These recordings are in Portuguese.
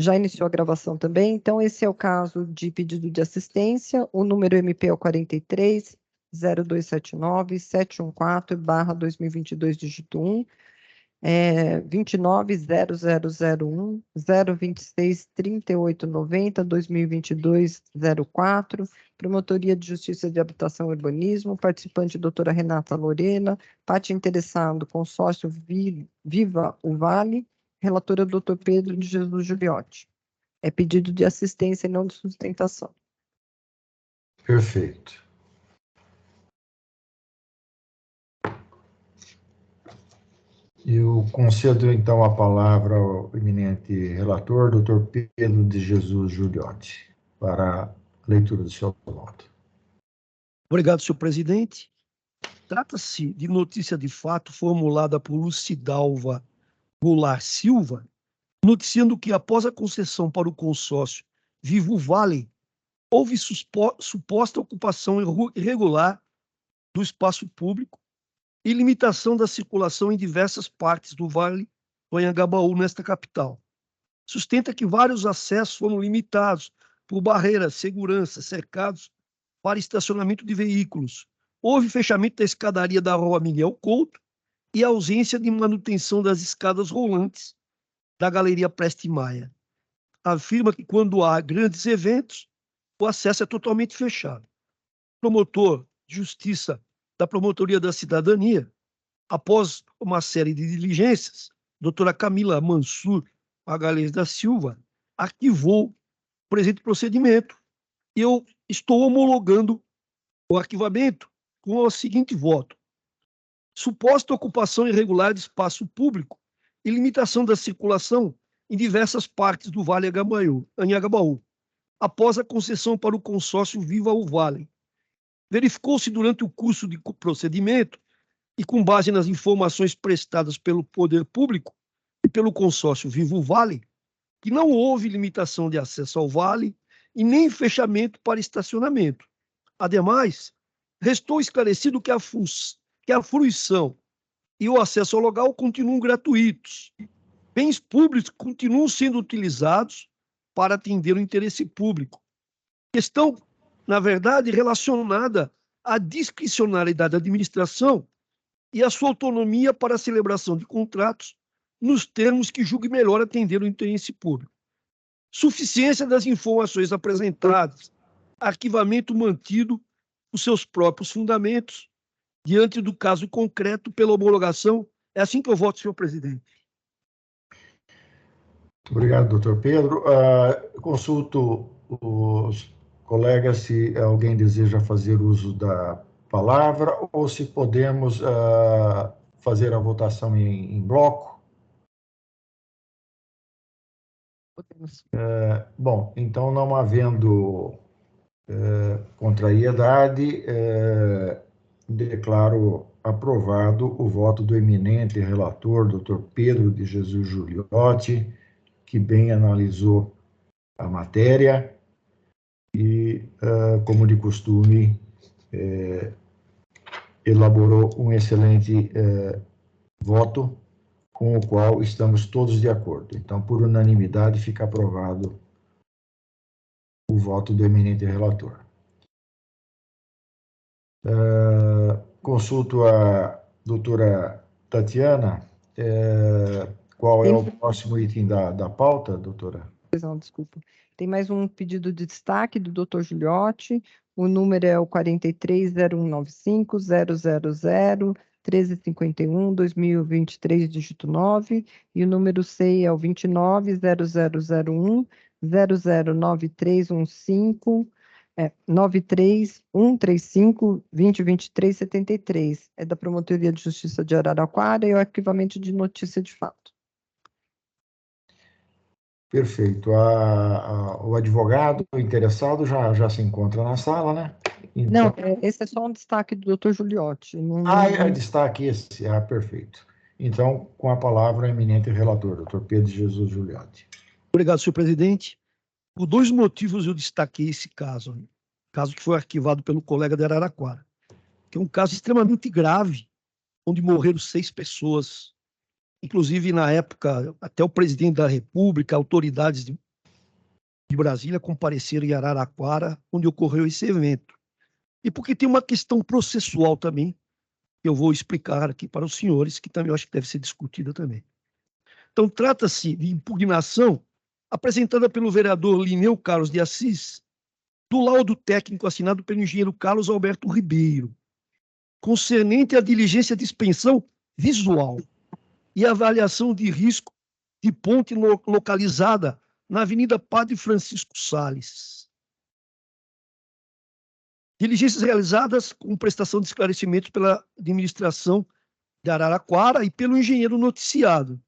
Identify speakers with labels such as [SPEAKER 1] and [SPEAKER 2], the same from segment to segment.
[SPEAKER 1] Já iniciou a gravação também, então esse é o caso de pedido de assistência, o número MP é o 43 0279 714/2022, dígito 1, 29.0001 026 3890 2022 04, Promotoria de Justiça de Habitação e Urbanismo, participante doutora Renata Lorena, parte interessado, consórcio Viva o Vale, relatora doutor Pedro de Jesus Giuliotti. É pedido de assistência e não de sustentação.
[SPEAKER 2] Perfeito. Eu concedo, então, a palavra ao eminente relator, doutor Pedro de Jesus Giuliotti, para a leitura do seu voto.
[SPEAKER 3] Obrigado, senhor presidente. Trata-se de notícia de fato formulada por Lucidalva Goulart Silva, noticiando que, após a concessão para o consórcio Vivo Vale, houve suposta ocupação irregular do espaço público e limitação da circulação em diversas partes do Vale do Anhangabaú, nesta capital. Sustenta que vários acessos foram limitados por barreiras, segurança, cercados para estacionamento de veículos. Houve fechamento da escadaria da Rua Miguel Couto e ausência de manutenção das escadas rolantes da Galeria Preste Maia. Afirma que, quando há grandes eventos, o acesso é totalmente fechado. Promotor de Justiça da Promotoria da Cidadania, após uma série de diligências, doutora Camila Mansur Magalhães da Silva arquivou o presente procedimento. E eu estou homologando o arquivamento com o seguinte voto: suposta ocupação irregular de espaço público e limitação da circulação em diversas partes do Vale Anhangabaú, após a concessão para o consórcio Viva o Vale. Verificou-se durante o curso de procedimento e com base nas informações prestadas pelo poder público e pelo consórcio Viva o Vale, que não houve limitação de acesso ao vale e nem fechamento para estacionamento. Ademais, restou esclarecido que a fruição e o acesso ao local continuam gratuitos. Bens públicos continuam sendo utilizados para atender o interesse público. Questão, na verdade, relacionada à discricionariedade da administração e à sua autonomia para a celebração de contratos nos termos que julgue melhor atender o interesse público. Suficiência das informações apresentadas, arquivamento mantido os seus próprios fundamentos diante do caso concreto pela homologação. É assim que eu voto, senhor presidente.
[SPEAKER 2] Muito obrigado, doutor Pedro. Consulto os colegas se alguém deseja fazer uso da palavra ou se podemos fazer a votação em bloco.
[SPEAKER 1] Podemos.
[SPEAKER 2] Bom, então, não havendo contrariedade, declaro aprovado o voto do eminente relator, doutor Pedro de Jesus Giuliotti, que bem analisou a matéria e, como de costume, elaborou um excelente voto, com o qual estamos todos de acordo. Então, por unanimidade, fica aprovado o voto do eminente relator. Consulto a doutora Tatiana, qual é o próximo item da pauta, doutora?
[SPEAKER 1] Não, desculpa. Tem mais um pedido de destaque do doutor Giuliotti, o número é o 430195 000 1351 2023, dígito 9, e o número CEI é o 29.0001 009315 93135 2023 73. É da Promotoria de Justiça de Araraquara e o arquivamento de notícia de fato.
[SPEAKER 2] Perfeito. O advogado interessado já se encontra na sala, né? Então...
[SPEAKER 1] Não, esse é só um destaque do doutor Giuliotti.
[SPEAKER 2] É destaque esse. Perfeito. Então, com a palavra, o eminente relator, doutor Pedro de Jesus Giuliotti.
[SPEAKER 3] Obrigado, senhor presidente. Por dois motivos eu destaquei esse caso que foi arquivado pelo colega de Araraquara, que é um caso extremamente grave, onde morreram 6 pessoas, inclusive, na época, até o presidente da República, autoridades de Brasília compareceram em Araraquara, onde ocorreu esse evento. E porque tem uma questão processual também, que eu vou explicar aqui para os senhores, que também eu acho que deve ser discutida também. Então, trata-se de impugnação apresentada pelo vereador Linneu Carlos de Assis, do laudo técnico assinado pelo engenheiro Carlos Alberto Ribeiro, concernente à diligência de inspeção visual e avaliação de risco de ponte localizada na Avenida Padre Francisco Sales. Diligências realizadas com prestação de esclarecimentos pela administração de Araraquara e pelo engenheiro noticiado.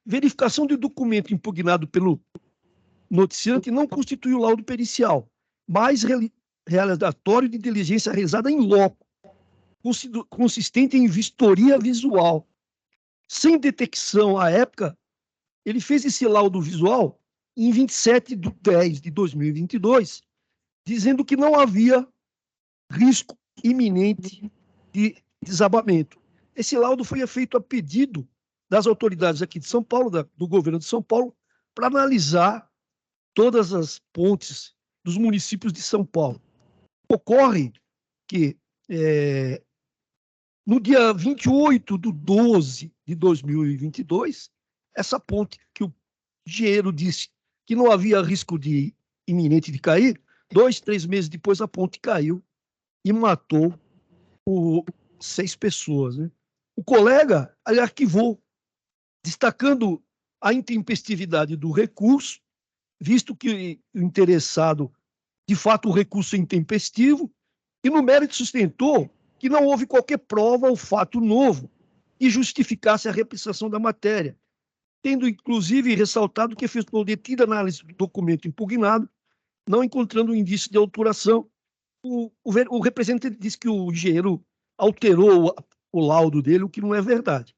[SPEAKER 3] Verificação de documento impugnado pelo noticiante não constitui o laudo pericial, mas realizatório de diligência realizada em loco, consistente em vistoria visual. Sem detecção à época, ele fez esse laudo visual em 27/10/2022, dizendo que não havia risco iminente de desabamento. Esse laudo foi feito a pedido das autoridades aqui de São Paulo, do governo de São Paulo, para analisar todas as pontes dos municípios de São Paulo. Ocorre que, no dia 28/12/2022, essa ponte que o engenheiro disse que não havia risco iminente de cair, 2, 3 meses depois a ponte caiu e matou 6 pessoas. Né? O colega arquivou, destacando a intempestividade do recurso, visto que o interessado, de fato, o recurso é intempestivo, e no mérito sustentou que não houve qualquer prova ou fato novo que justificasse a repressão da matéria, tendo, inclusive, ressaltado que efetuou detida análise do documento impugnado, não encontrando indício de alteração. O representante disse que o engenheiro alterou o laudo dele, o que não é verdade.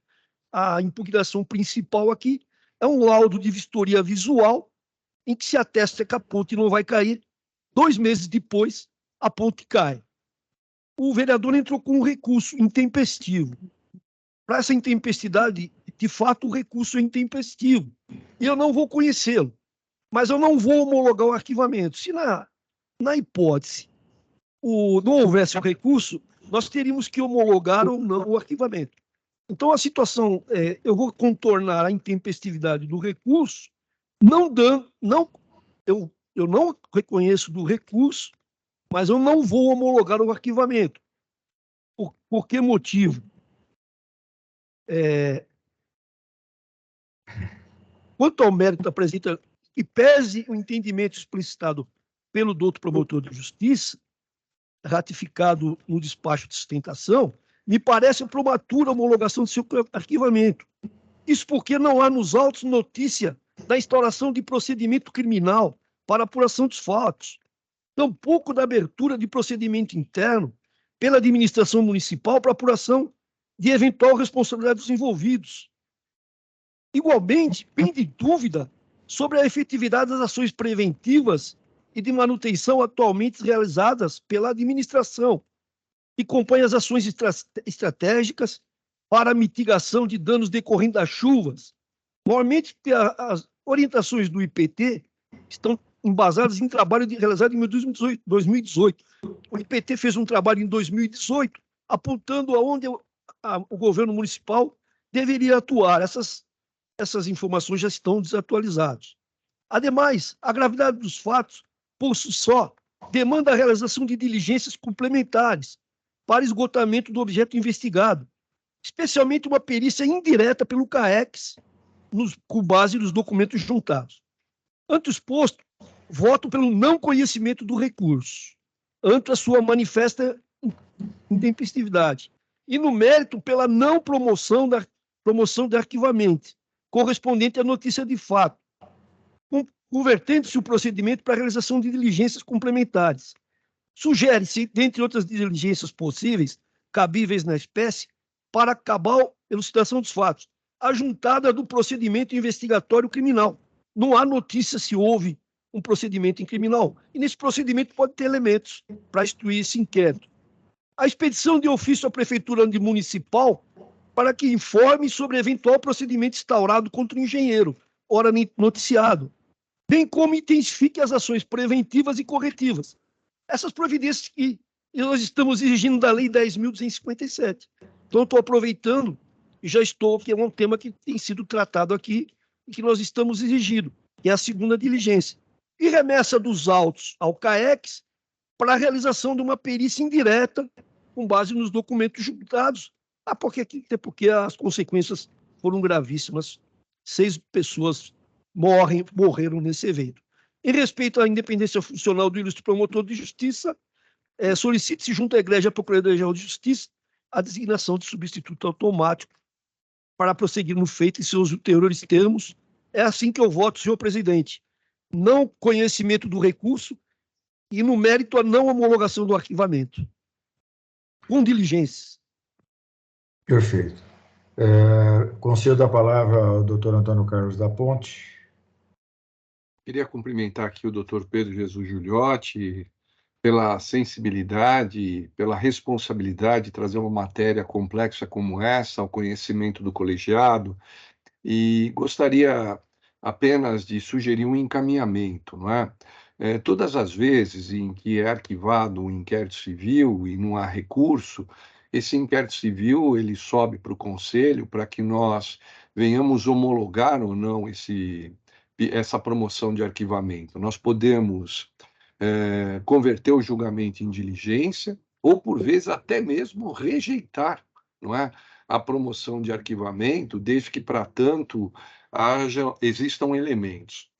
[SPEAKER 3] A impugnação principal aqui é um laudo de vistoria visual, em que se atesta que a ponte não vai cair. 2 meses depois, a ponte cai. O vereador entrou com um recurso intempestivo. Para essa intempestividade, de fato, o recurso é intempestivo. E eu não vou conhecê-lo, mas eu não vou homologar o arquivamento. Se na hipótese não houvesse o recurso, nós teríamos que homologar ou não o arquivamento. Então, a situação, eu vou contornar a intempestividade do recurso, eu não reconheço do recurso, mas eu não vou homologar o arquivamento. Por que motivo? Quanto ao mérito apresenta, e pese o entendimento explicitado pelo doutor promotor de justiça, ratificado no despacho de sustentação, me parece prematura a homologação do seu arquivamento. Isso porque não há nos autos notícia da instauração de procedimento criminal para apuração dos fatos, tampouco da abertura de procedimento interno pela administração municipal para apuração de eventual responsabilidade dos envolvidos. Igualmente, pende dúvida sobre a efetividade das ações preventivas e de manutenção atualmente realizadas pela administração, que compõem as ações estratégicas para a mitigação de danos decorrentes das chuvas. Normalmente, as orientações do IPT estão embasadas em trabalho realizado em 2018. O IPT fez um trabalho em 2018, apontando aonde o governo municipal deveria atuar. Essas informações já estão desatualizadas. Ademais, a gravidade dos fatos, por si só, demanda a realização de diligências complementares para esgotamento do objeto investigado, especialmente uma perícia indireta pelo CAEX, com base nos documentos juntados. Ante o exposto, voto pelo não conhecimento do recurso, ante a sua manifesta intempestividade, e no mérito pela não promoção de arquivamento, correspondente à notícia de fato, convertendo-se o procedimento para a realização de diligências complementares. Sugere-se, dentre outras diligências possíveis, cabíveis na espécie, para acabar a elucidação dos fatos, a juntada do procedimento investigatório criminal. Não há notícia se houve um procedimento criminal, e nesse procedimento pode ter elementos para instruir esse inquérito. A expedição de ofício à Prefeitura Municipal para que informe sobre eventual procedimento instaurado contra o engenheiro, ora noticiado, bem como intensifique as ações preventivas e corretivas. Essas providências que nós estamos exigindo da Lei 10.257. Então, estou aproveitando e já estou, que é um tema que tem sido tratado aqui e que nós estamos exigindo, que é a segunda diligência. E remessa dos autos ao CAEX para a realização de uma perícia indireta com base nos documentos julgados, até porque as consequências foram gravíssimas. 6 pessoas morreram nesse evento. Em respeito à independência funcional do ilustre promotor de justiça, solicite-se junto à Igreja Procuradoria-Geral de Justiça a designação de substituto automático para prosseguir no feito em seus ulteriores termos. É assim que eu voto, senhor presidente. Não conhecimento do recurso e, no mérito, a não homologação do arquivamento. Com diligência.
[SPEAKER 2] Perfeito. Concedo a palavra ao doutor Antônio Carlos da Ponte.
[SPEAKER 4] Queria cumprimentar aqui o doutor Pedro Jesus Giuliotti pela sensibilidade, pela responsabilidade de trazer uma matéria complexa como essa ao conhecimento do colegiado, e gostaria apenas de sugerir um encaminhamento, não é? Todas as vezes em que é arquivado um inquérito civil e não há recurso, esse inquérito civil ele sobe para o conselho para que nós venhamos homologar ou não essa promoção de arquivamento. Nós podemos converter o julgamento em diligência ou, por vezes, até mesmo rejeitar, não é, a promoção de arquivamento, desde que, para tanto, existam elementos.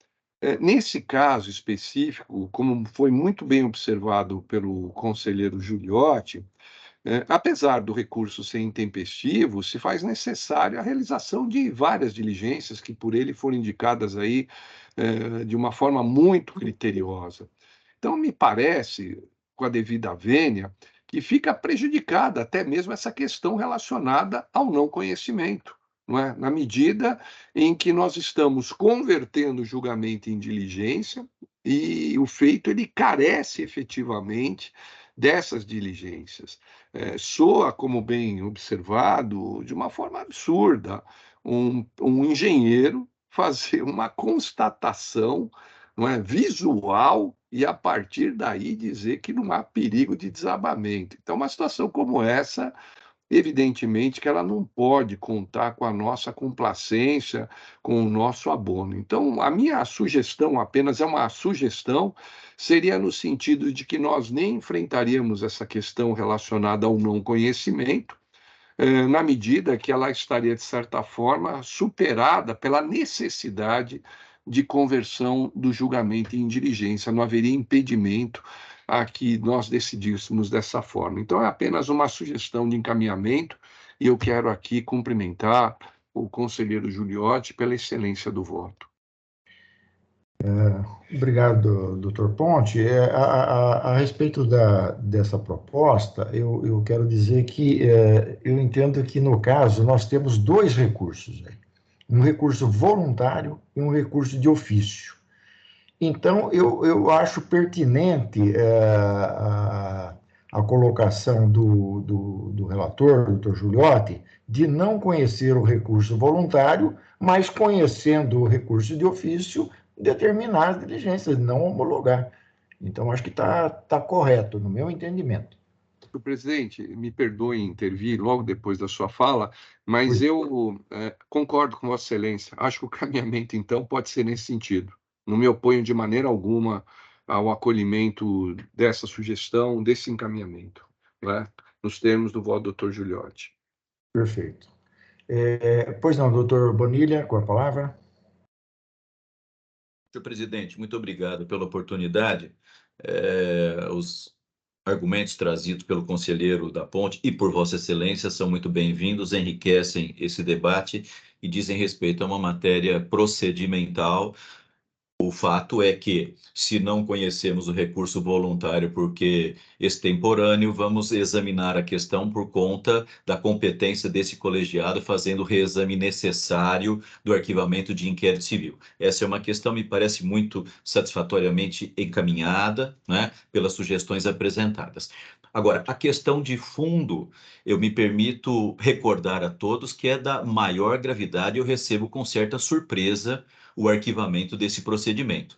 [SPEAKER 4] Nesse caso específico, como foi muito bem observado pelo conselheiro Giuliotti, apesar do recurso ser intempestivo, se faz necessária a realização de várias diligências que por ele foram indicadas aí de uma forma muito criteriosa. Então, me parece, com a devida vênia, que fica prejudicada até mesmo essa questão relacionada ao não conhecimento, não é? Na medida em que nós estamos convertendo o julgamento em diligência e o feito ele carece efetivamente dessas diligências. Soa, como bem observado, de uma forma absurda, um engenheiro fazer uma constatação, não é, visual e, a partir daí, dizer que não há perigo de desabamento. Então, uma situação como essa, evidentemente que ela não pode contar com a nossa complacência, com o nosso abono. Então, a minha sugestão, apenas é uma sugestão, seria no sentido de que nós nem enfrentaríamos essa questão relacionada ao não conhecimento, na medida que ela estaria, de certa forma, superada pela necessidade de conversão do julgamento em diligência. Não haveria impedimento a que nós decidíssemos dessa forma. Então, é apenas uma sugestão de encaminhamento, e eu quero aqui cumprimentar o conselheiro Giuliotti pela excelência do voto.
[SPEAKER 2] Obrigado, doutor Ponte. A respeito dessa proposta, eu quero dizer que eu entendo que, no caso, nós temos 2 recursos, um recurso voluntário e um recurso de ofício. Então, eu acho pertinente a colocação do relator, doutor Giuliotti, de não conhecer o recurso voluntário, mas, conhecendo o recurso de ofício, determinar as diligências, não homologar. Então, acho que está correto, no meu entendimento.
[SPEAKER 4] Senhor presidente, me perdoe intervir logo depois da sua fala, mas eu concordo com Vossa Excelência. Acho que o caminhamento, então, pode ser nesse sentido. Não me oponho de maneira alguma ao acolhimento dessa sugestão, desse encaminhamento, né, nos termos do voto do doutor Giuliotti.
[SPEAKER 2] Perfeito. Pois não, doutor Bonilha, com a palavra.
[SPEAKER 5] Senhor presidente, muito obrigado pela oportunidade. Os argumentos trazidos pelo conselheiro da Ponte e por Vossa Excelência são muito bem-vindos, enriquecem esse debate e dizem respeito a uma matéria procedimental. O fato é que, se não conhecemos o recurso voluntário porque extemporâneo, vamos examinar a questão por conta da competência desse colegiado, fazendo o reexame necessário do arquivamento de inquérito civil. Essa é uma questão, me parece, muito satisfatoriamente encaminhada, né, pelas sugestões apresentadas. Agora, a questão de fundo, eu me permito recordar a todos que é da maior gravidade. Eu recebo com certa surpresa o arquivamento desse procedimento.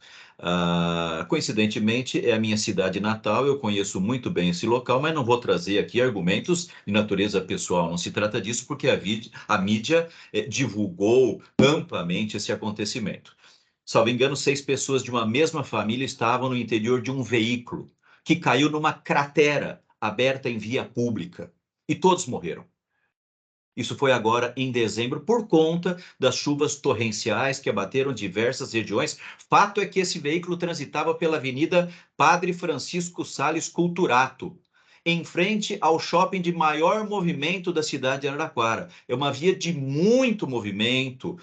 [SPEAKER 5] Coincidentemente, é a minha cidade natal, eu conheço muito bem esse local, mas não vou trazer aqui argumentos de natureza pessoal, não se trata disso, porque a mídia divulgou amplamente esse acontecimento. Salvo engano, 6 pessoas de uma mesma família estavam no interior de um veículo que caiu numa cratera aberta em via pública e todos morreram. Isso foi agora em dezembro, por conta das chuvas torrenciais que abateram diversas regiões. Fato é que esse veículo transitava pela Avenida Padre Francisco Sales Culturato, em frente ao shopping de maior movimento da cidade de Araraquara. É uma via de muito movimento,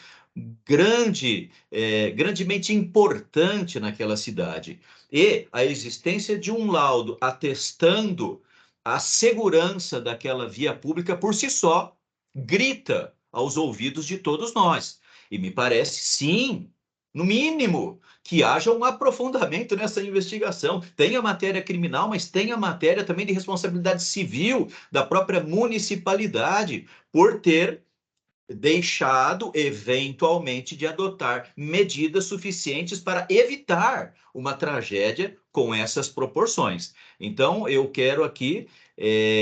[SPEAKER 5] grandemente importante naquela cidade. E a existência de um laudo atestando a segurança daquela via pública por si só grita aos ouvidos de todos nós. E me parece, sim, no mínimo, que haja um aprofundamento nessa investigação. Tem a matéria criminal, mas tem a matéria também de responsabilidade civil da própria municipalidade por ter deixado, eventualmente, de adotar medidas suficientes para evitar uma tragédia com essas proporções. Então, eu quero aqui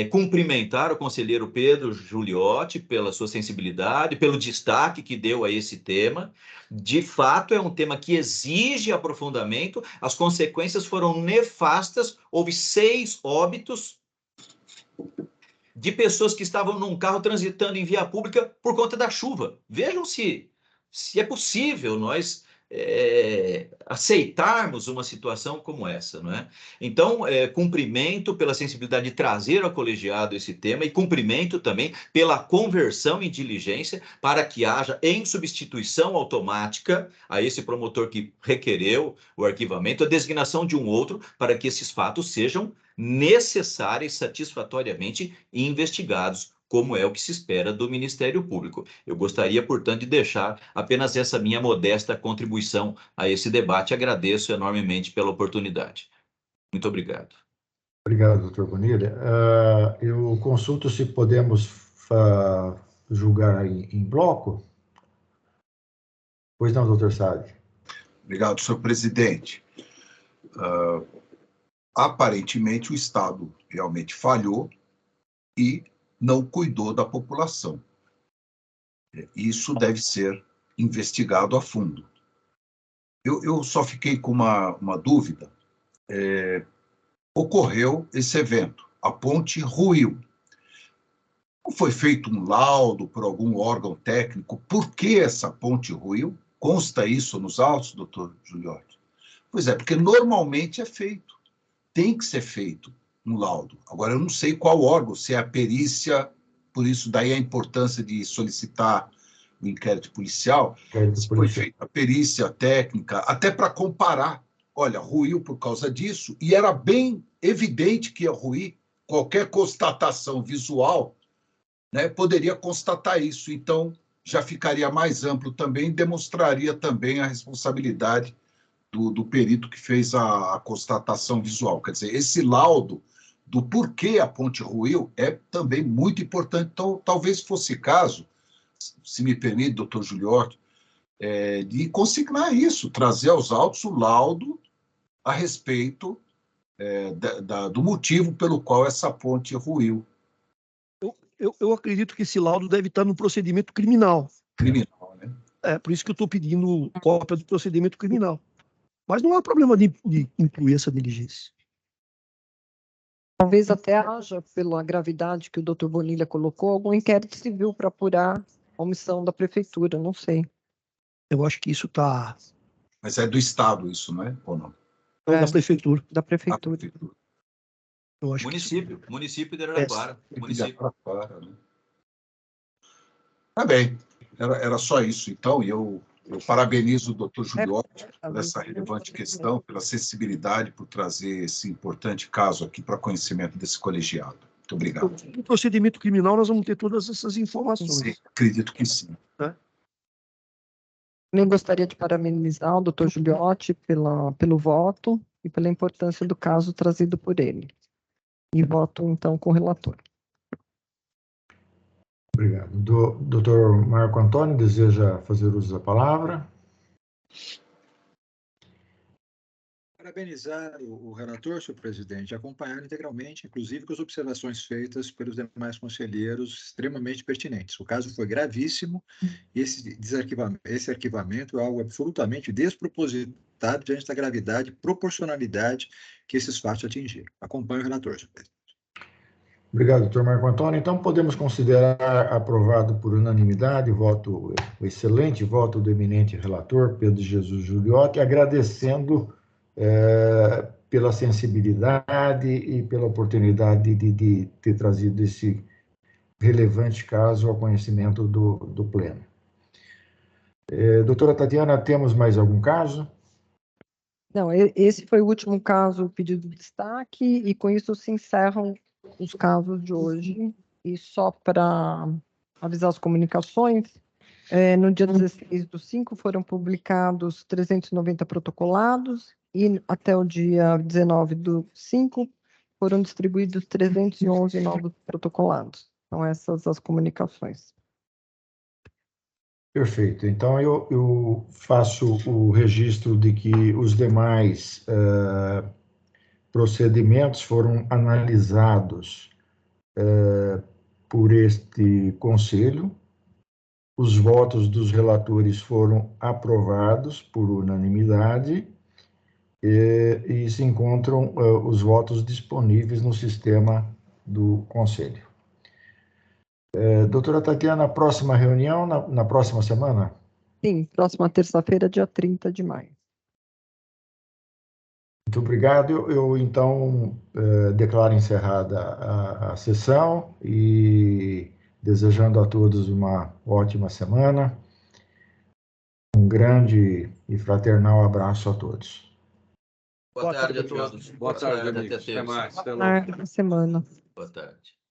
[SPEAKER 5] cumprimentar o conselheiro Pedro Giuliotti pela sua sensibilidade, pelo destaque que deu a esse tema. De fato, é um tema que exige aprofundamento. As consequências foram nefastas. Houve 6 óbitos de pessoas que estavam num carro transitando em via pública por conta da chuva. Vejam se é possível nós aceitarmos uma situação como essa, não é? Então, cumprimento pela sensibilidade de trazer ao colegiado esse tema e cumprimento também pela conversão em diligência para que haja, em substituição automática a esse promotor que requereu o arquivamento, a designação de um outro para que esses fatos sejam necessários e satisfatoriamente investigados, como é o que se espera do Ministério Público. Eu gostaria, portanto, de deixar apenas essa minha modesta contribuição a esse debate. Agradeço enormemente pela oportunidade. Muito obrigado.
[SPEAKER 2] Obrigado, doutor Bonilha. Eu consulto se podemos julgar em bloco. Pois não, doutor Sade.
[SPEAKER 6] Obrigado, senhor presidente. Aparentemente, o Estado realmente falhou e não cuidou da população. Isso deve ser investigado a fundo. Eu só fiquei com uma dúvida. Ocorreu esse evento, a ponte ruiu. Não foi feito um laudo por algum órgão técnico por que essa ponte ruiu? Consta isso nos autos, doutor Giuliotti? Pois é, porque normalmente é feito. Tem que ser feito um laudo. Agora, eu não sei qual órgão, se é a perícia, por isso daí a importância de solicitar o inquérito policial, se foi feita a perícia técnica, até para comparar. Olha, ruiu por causa disso, e era bem evidente que ia ruir. Qualquer constatação visual, né, poderia constatar isso. Então, já ficaria mais amplo também, demonstraria também a responsabilidade do perito que fez a constatação visual. Quer dizer, esse laudo do porquê a ponte ruiu é também muito importante. Então, talvez fosse caso, se me permite, doutor Giuliotti, de consignar isso, trazer aos autos o laudo a respeito do motivo pelo qual essa ponte ruiu.
[SPEAKER 3] Eu acredito que esse laudo deve estar no procedimento criminal.
[SPEAKER 6] Criminal, né?
[SPEAKER 3] Por isso que eu estou pedindo cópia do procedimento criminal. Mas não há problema de incluir essa diligência.
[SPEAKER 1] Talvez até haja, pela gravidade que o doutor Bonilha colocou, algum inquérito civil para apurar a omissão da prefeitura, não sei.
[SPEAKER 3] Eu acho que isso está...
[SPEAKER 6] Mas é do Estado isso, não é? Ou não?
[SPEAKER 3] Da prefeitura.
[SPEAKER 1] Da prefeitura.
[SPEAKER 3] Eu acho
[SPEAKER 5] município de Araraquara.
[SPEAKER 6] Município de Araraquara, né? Tá bem. Era só isso, então, e eu parabenizo o doutor Giuliotti por essa relevante questão, pela sensibilidade, por trazer esse importante caso aqui para conhecimento desse colegiado. Muito obrigado.
[SPEAKER 3] No procedimento criminal, nós vamos ter todas essas informações.
[SPEAKER 6] Sim, acredito que sim.
[SPEAKER 1] Também gostaria de parabenizar o doutor Giuliotti pelo voto e pela importância do caso trazido por ele. E voto, então, com o relator.
[SPEAKER 2] Obrigado. Doutor Marco Antônio, deseja fazer uso da palavra?
[SPEAKER 7] Parabenizar o relator, senhor presidente, acompanhar integralmente, inclusive com as observações feitas pelos demais conselheiros extremamente pertinentes. O caso foi gravíssimo e esse arquivamento é algo absolutamente despropositado diante da gravidade e proporcionalidade que esses fatos atingiram. Acompanho o relator, senhor presidente.
[SPEAKER 2] Obrigado, doutor Marco Antônio. Então, podemos considerar aprovado por unanimidade o excelente voto do eminente relator, Pedro de Jesus Giuliotti, agradecendo pela sensibilidade e pela oportunidade de ter trazido esse relevante caso ao conhecimento do Pleno. Doutora Tatiana, temos mais algum caso?
[SPEAKER 1] Não, esse foi o último caso pedido de destaque, e com isso se encerram os casos de hoje. E só para avisar as comunicações, no dia 16/5 foram publicados 390 protocolados, e até o dia 19/5 foram distribuídos 311 novos protocolados. São essas as comunicações.
[SPEAKER 2] Perfeito. Então, eu faço o registro de que os demais procedimentos foram analisados por este conselho. Os votos dos relatores foram aprovados por unanimidade e se encontram os votos disponíveis no sistema do conselho. Doutora Tatiana, próxima reunião na próxima semana?
[SPEAKER 1] Sim, próxima terça-feira, dia 30 de maio.
[SPEAKER 2] Muito obrigado. Eu então, declaro encerrada a sessão e desejando a todos uma ótima semana. Um grande e fraternal abraço a todos.
[SPEAKER 5] Boa tarde a todos.
[SPEAKER 4] Boa tarde, amigos. Até mais. Até logo.
[SPEAKER 1] Boa semana.
[SPEAKER 5] Boa tarde.